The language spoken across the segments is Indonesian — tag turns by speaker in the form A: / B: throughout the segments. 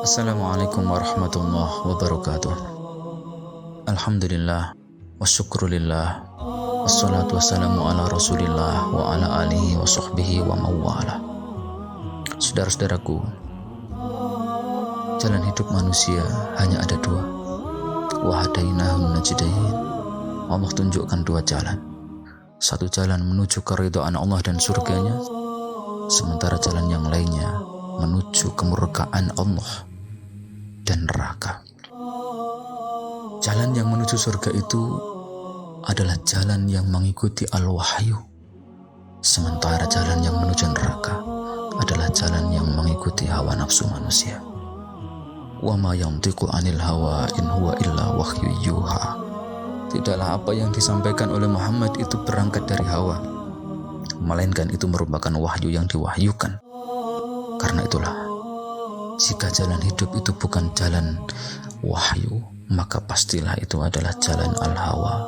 A: Assalamualaikum warahmatullahi wabarakatuh. Alhamdulillah wa syukrulillah wassalatu wassalamu ala rasulillah wa ala alihi wa sahbihi wa mawala. Saudara-saudaraku, jalan hidup manusia hanya ada dua. Wa hadainahum najdain. Allah tunjukkan dua jalan. Satu jalan menuju keridhaan Allah dan surganya, sementara jalan yang lainnya menuju kemurkaan Allah dan neraka. Jalan yang menuju surga itu adalah jalan yang mengikuti al-wahyu, sementara jalan yang menuju neraka adalah jalan yang mengikuti hawa nafsu manusia. Wa ma yantiqu 'anil hawa in huwa illa wahyu yuha. Tidaklah apa yang disampaikan oleh Muhammad itu berangkat dari hawa, melainkan itu merupakan wahyu yang diwahyukan. Karena itulah, jika jalan hidup itu bukan jalan wahyu, maka pastilah itu adalah jalan al-hawa.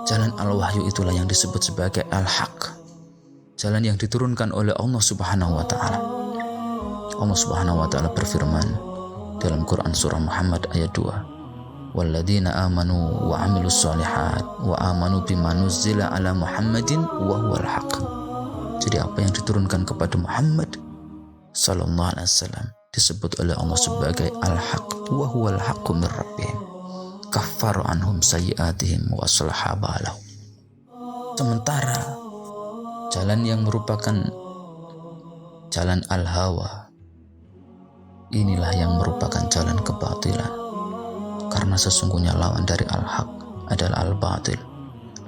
A: Jalan al-wahyu itulah yang disebut sebagai al-haq, jalan yang diturunkan oleh Allah Subhanahu wa Ta'ala. Allah Subhanahu wa Ta'ala berfirman dalam Quran surah Muhammad ayat 2, walladzina amanu wa amilus shalihat wa amanu bima nuzzila ala Muhammadin wa huwal haq. Jadi apa yang diturunkan kepada Muhammad sallallahu alaihi wasallam disebut oleh Allah sebagai al-haq wa huwal haqqu min rabbihim kaffara anhum sayyi'atihim wa aslaha balahum. Sementara jalan yang merupakan jalan al-hawa, inilah yang merupakan jalan kebatilan, karena sesungguhnya lawan dari al-haq adalah al-batil.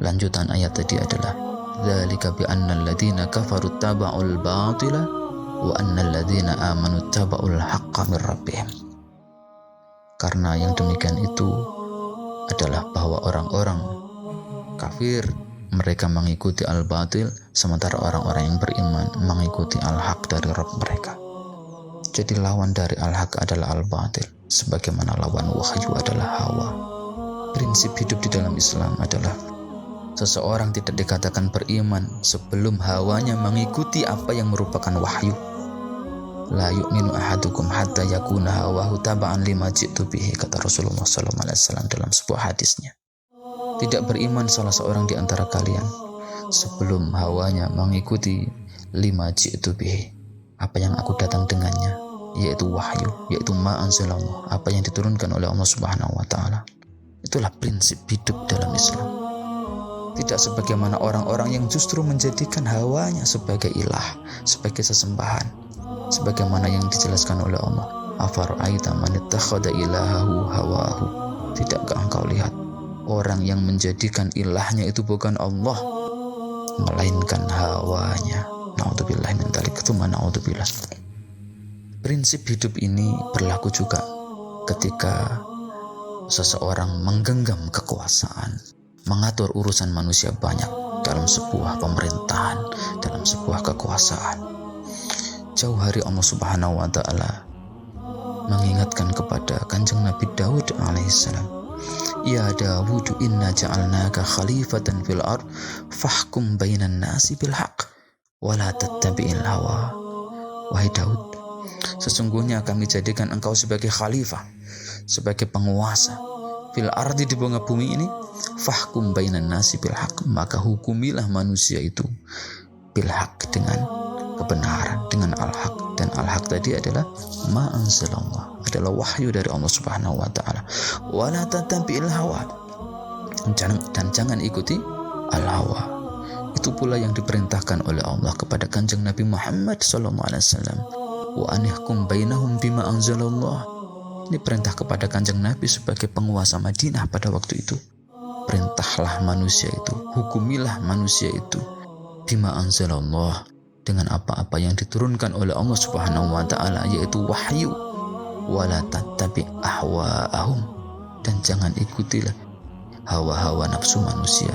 A: Lanjutan ayat tadi adalah dzalika bi annal ladzina kafaru taba'ul batila wa annal ladzina amanu taba'ul haqqa min rabbihim. Karena yang demikian itu adalah bahwa orang-orang kafir mereka mengikuti al-batil, sementara orang-orang yang beriman mengikuti al-haq dari Rabb mereka. Jadi lawan dari al-haq adalah al-batil, sebagaimana lawan wahyu adalah hawa. Prinsip hidup di dalam Islam adalah seseorang tidak dikatakan beriman sebelum hawanya mengikuti apa yang merupakan wahyu. La yu'minu ahadukum hatta yakuna hawahu taba'an lima ji'tu bihi, kata Rasulullah SAW dalam sebuah hadisnya. Tidak beriman salah seorang di antara kalian sebelum hawanya mengikuti lima ji'tu bihi, apa yang aku datang dengannya, yaitu wahyu, yaitu ma anzalallah, apa yang diturunkan oleh Allah Subhanahu wa Ta'ala. Itulah prinsip hidup dalam Islam. Tidak sebagaimana orang-orang yang justru menjadikan hawanya sebagai ilah, sebagai sesembahan, sebagaimana yang dijelaskan oleh Allah, afara'aita man ittakhadha ilahahu hawahu. Tidakkah engkau lihat orang yang menjadikan ilahnya itu bukan Allah, melainkan hawanya? Na'udzubillah min dzalik, tsumma na'udzubillah. Prinsip hidup ini berlaku juga ketika seseorang menggenggam kekuasaan, mengatur urusan manusia banyak dalam sebuah pemerintahan, dalam sebuah kekuasaan. Jauh hari Allah Subhanahu wa Ta'ala mengingatkan kepada kanjeng Nabi Daud alaihissalam, ya Dawud inna ja'alnaka khalifatan fil ard fahkum bainan nasi bil haqq wa la tattabi'il hawa. Wahai Daud, sesungguhnya kami jadikan engkau sebagai khalifah, sebagai penguasa fil ardi, di bunga bumi ini, fahkum bainan nasi bil haqq, maka hukumilah manusia itu bil haqq, dengan kebenaran, dengan al-haq. Dan al-haq tadi adalah ma anzalallah, adalah wahyu dari Allah Subhanahu wa Ta'ala. Wa la tattabi'il hawa, dan jangan ikuti al-hawa. Itu pula yang diperintahkan oleh Allah kepada kanjeng Nabi Muhammad sallallahu alaihi wasallam, wa anihkum bainahum bima anzalallah. Ini perintah kepada kanjeng Nabi sebagai penguasa Madinah pada waktu itu. Perintahlah manusia itu, hukumilah manusia itu bima anzalallah, dengan apa-apa yang diturunkan oleh Allah Subhanahu wa Ta'ala, yaitu wahyu. Wala tattabi ahwa'ahum, dan jangan ikutilah hawa-hawa nafsu manusia.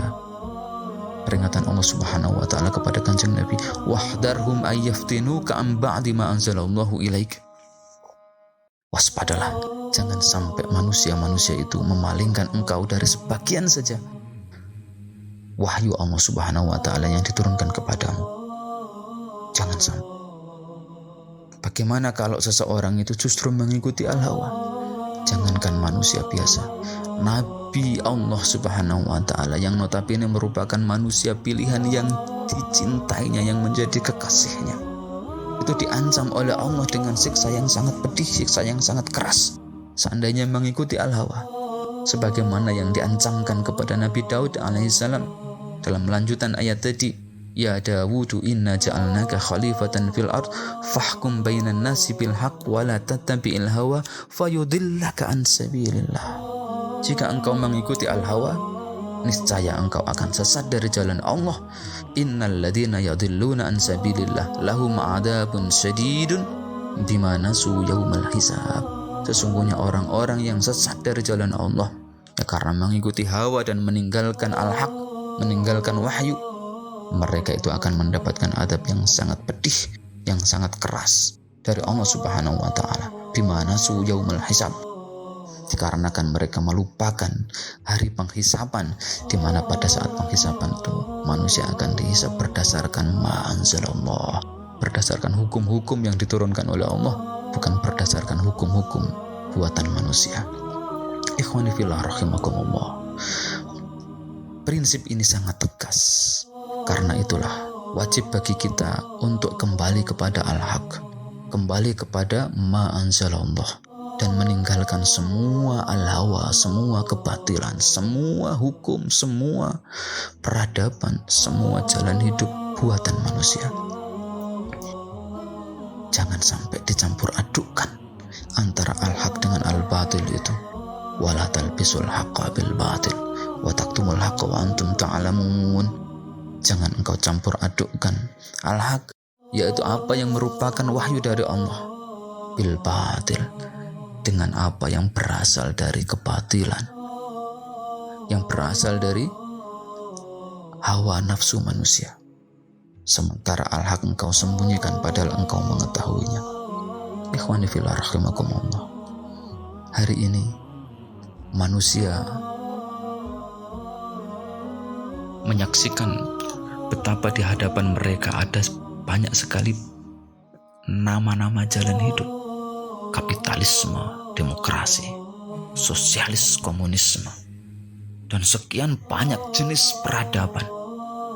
A: Peringatan Allah Subhanahu wa Ta'ala kepada kanjeng Nabi, wahdarhum ayyaftinuka an ba'di ma anzalallahu ilaik. Waspadalah, jangan sampai manusia-manusia itu memalingkan engkau dari sebagian saja wahyu Allah Subhanahu wa Ta'ala yang diturunkan kepadamu. Jangan sampai. Bagaimana kalau seseorang itu justru mengikuti al-hawa? Jangankan manusia biasa, Nabi Allah Subhanahu wa Ta'ala yang notabene merupakan manusia pilihan yang dicintainya, yang menjadi kekasihnya, itu diancam oleh Allah dengan siksa yang sangat pedih, siksa yang sangat keras seandainya mengikuti al-hawa, sebagaimana yang diancamkan kepada Nabi Daud alaihissalam dalam lanjutan ayat tadi. Ya Dawudu inna ja'alnaka khalifatan fil ard fahkum bainan nasi bil haqq wa la tattabi'il hawa fayudillaka an sabilillah. Jika engkau mengikuti al-hawa, niscaya engkau akan sesat dari jalan Allah. Innal ladzina yadhilluna an sabilillah lahum 'adzabun syadidun bima nasu yaumal hisab. Sesungguhnya orang-orang yang sesat dari jalan Allah ya karena mengikuti hawa dan meninggalkan al-haq, meninggalkan wahyu, mereka itu akan mendapatkan adab yang sangat pedih, yang sangat keras dari Allah Subhanahu wa Ta'ala. Bima nasu yaumal hisab, dikarenakan mereka melupakan hari penghisapan, di mana pada saat penghisapan itu manusia akan dihisab berdasarkan ma anzalallah, berdasarkan hukum-hukum yang diturunkan oleh Allah, bukan berdasarkan hukum-hukum buatan manusia. Ikhwani fillah rahimakumullah. Prinsip ini sangat tegas. Karena itulah wajib bagi kita untuk kembali kepada al-haq, kembali kepada ma anzalallah, dan meninggalkan semua al-hawa, semua kebatilan, semua hukum, semua peradaban, semua jalan hidup buatan manusia. Jangan sampai dicampur adukkan antara al-haq dengan al-batil itu. Wala talbisul haqqa bil batil wa taktumul haqqa wa antum ta'lamun. Jangan engkau campur adukkan al-haq, yaitu apa yang merupakan wahyu dari Allah, bil batil, dengan apa yang berasal dari kebatilan, yang berasal dari hawa nafsu manusia. Sementara al-haq engkau sembunyikan padahal engkau mengetahuinya. Ikhwani fillah rahimakumullah. Hari ini manusia menyaksikan betapa di hadapan mereka ada banyak sekali nama-nama jalan hidup. Kapitalisme, demokrasi, sosialis, komunisme, dan sekian banyak jenis peradaban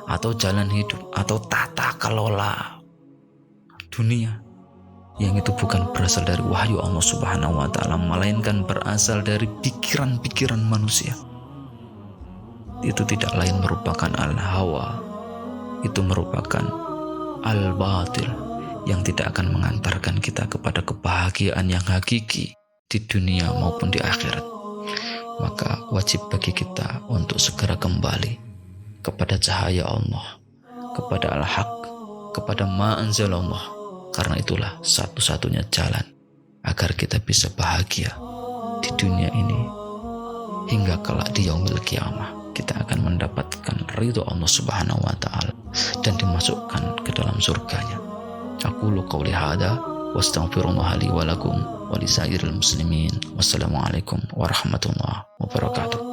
A: atau jalan hidup atau tata kelola dunia yang itu bukan berasal dari wahyu Allah Subhanahu wa Ta'ala, melainkan berasal dari pikiran-pikiran manusia. Itu tidak lain merupakan al-hawa, itu merupakan al-batil yang tidak akan mengantarkan kita kepada kebahagiaan yang hakiki di dunia maupun di akhirat. Maka wajib bagi kita untuk segera kembali kepada cahaya Allah, kepada al-haq, kepada ma anzalallah, karena itulah satu-satunya jalan agar kita bisa bahagia di dunia ini hingga kelak di yaumil qiyamah. Kita akan mendapatkan ridho Allah Subhanahu wa Ta'ala dan dimasukkan ke dalam surganya. Aqulu qawli hadza wa astaghfirullah li wa lakum wa lisairil muslimin. Wassalamualaikum warahmatullahi wabarakatuh.